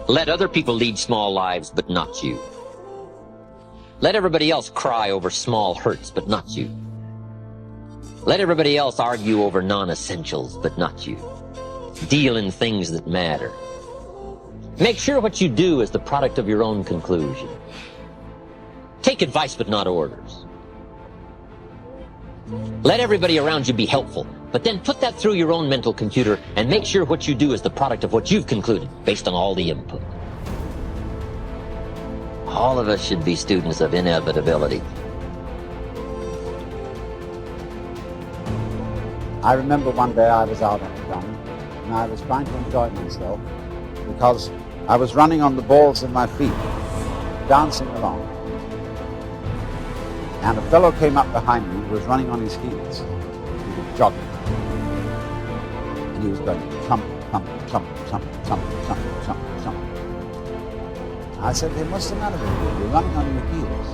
Let other people lead small lives, but not you. Let everybody else cry over small hurts, but not you. Let everybody else argue over non-essentials, but not you. Deal in things that matter. Make sure what you do is the product of your own conclusion. Take advice, but not orders. Let everybody around you be helpful, but then put that through your own mental computer and make sure what you do is the product of what you've concluded based on all the input. All of us should be students of inevitability. I remember one day I was out on the run and I was trying to enjoy myself because I was running on the balls of my feet, dancing along. And a fellow came up behind me who was running on his heels. He was jogging. And he was going thump, thump, thump, thump, thump, thump, thump, thump. I said, "Hey, what's the matter with you? You're running on your heels.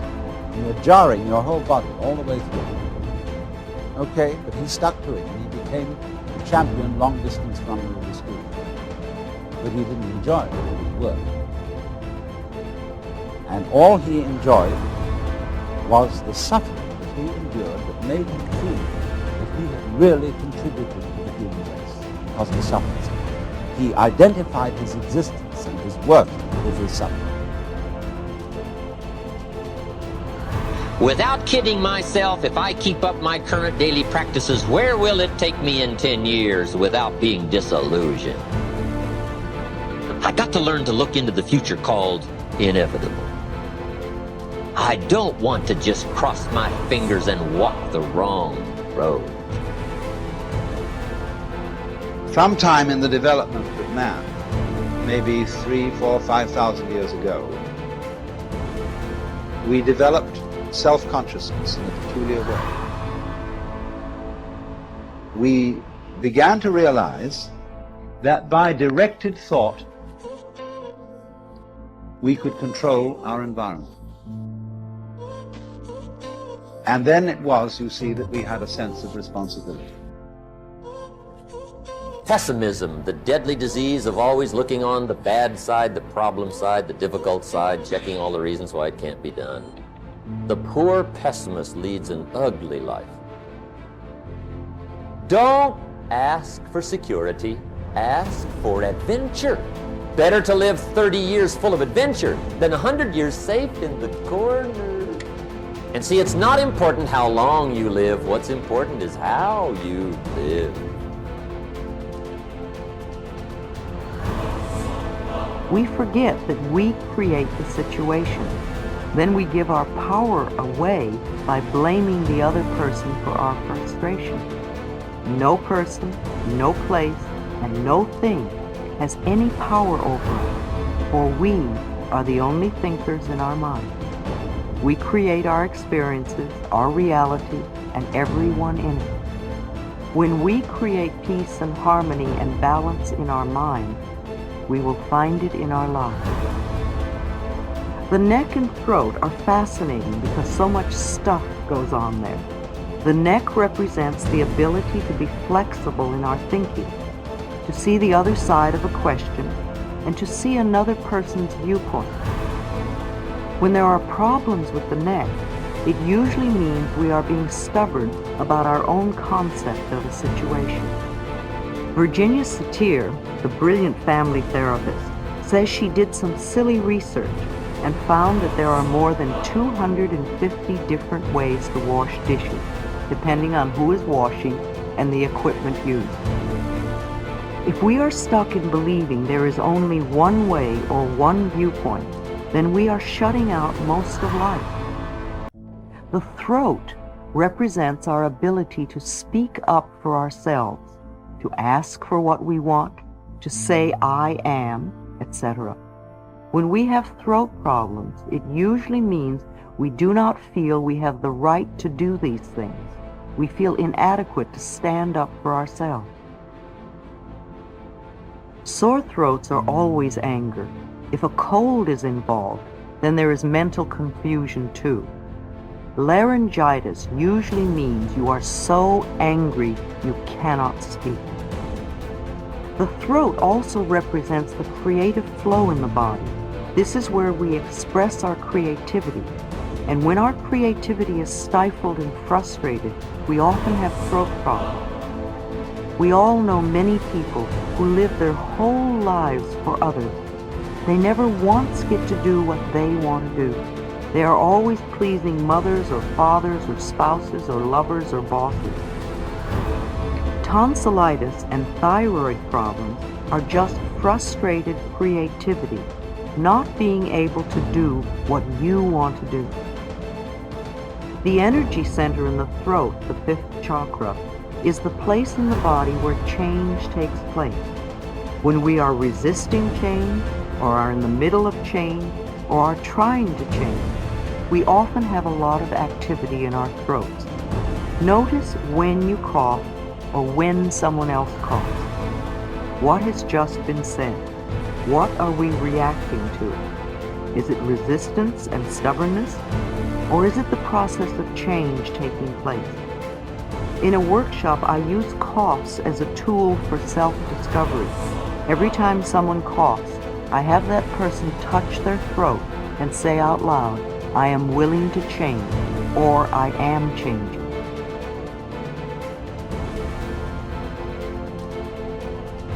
And you're jarring your whole body all the way through." Okay, but he stuck to it and he became the champion long distance runner of the school. But he didn't enjoy it, it was work. And all he enjoyed was the suffering that he endured that made him feel that he had really contributed to the human race because he suffered. He identified his existence and his work with his suffering. Without kidding myself, if I keep up my current daily practices, where will it take me in 10 years without being disillusioned? I got to learn to look into the future called inevitable. I don't want to just cross my fingers and walk the wrong road. Sometime in the development of man, maybe 3, 4, 5,000 years ago, we developed self-consciousness in a peculiar way. We began to realize that by directed thought, we could control our environment. And then it was, you see, that we had a sense of responsibility. Pessimism, the deadly disease of always looking on the bad side, the problem side, the difficult side, checking all the reasons why it can't be done. The poor pessimist leads an ugly life. Don't ask for security, ask for adventure. Better to live 30 years full of adventure than 100 years safe in the corner. And see, it's not important how long you live. What's important is how you live. We forget that we create the situation. Then we give our power away by blaming the other person for our frustration. No person, no place, and no thing has any power over us, for we are the only thinkers in our mind. We create our experiences, our reality, and everyone in it. When we create peace and harmony and balance in our mind, we will find it in our lives. The neck and throat are fascinating because so much stuff goes on there. The neck represents the ability to be flexible in our thinking, to see the other side of a question, and to see another person's viewpoint. When there are problems with the neck, it usually means we are being stubborn about our own concept of a situation. Virginia Satir, the brilliant family therapist, says she did some silly research and found that there are more than 250 different ways to wash dishes, depending on who is washing and the equipment used. If we are stuck in believing there is only one way or one viewpoint, then we are shutting out most of life. The throat represents our ability to speak up for ourselves, to ask for what we want, to say I am, etc. When we have throat problems, it usually means we do not feel we have the right to do these things. We feel inadequate to stand up for ourselves. Sore throats are always anger. If a cold is involved, then there is mental confusion too. Laryngitis usually means you are so angry you cannot speak. The throat also represents the creative flow in the body. This is where we express our creativity. And when our creativity is stifled and frustrated, we often have throat problems. We all know many people who live their whole lives for others. They never once get to do what they want to do. They are always pleasing mothers or fathers or spouses or lovers or bosses. Tonsillitis and thyroid problems are just frustrated creativity, not being able to do what you want to do. The energy center in the throat, the fifth chakra, is the place in the body where change takes place. When we are resisting change, or are in the middle of change, or are trying to change, we often have a lot of activity in our throats. Notice when you cough or when someone else coughs. What has just been said? What are we reacting to? Is it resistance and stubbornness? Or is it the process of change taking place? In a workshop, I use coughs as a tool for self-discovery. Every time someone coughs, I have that person touch their throat and say out loud, I am willing to change, or I am changing.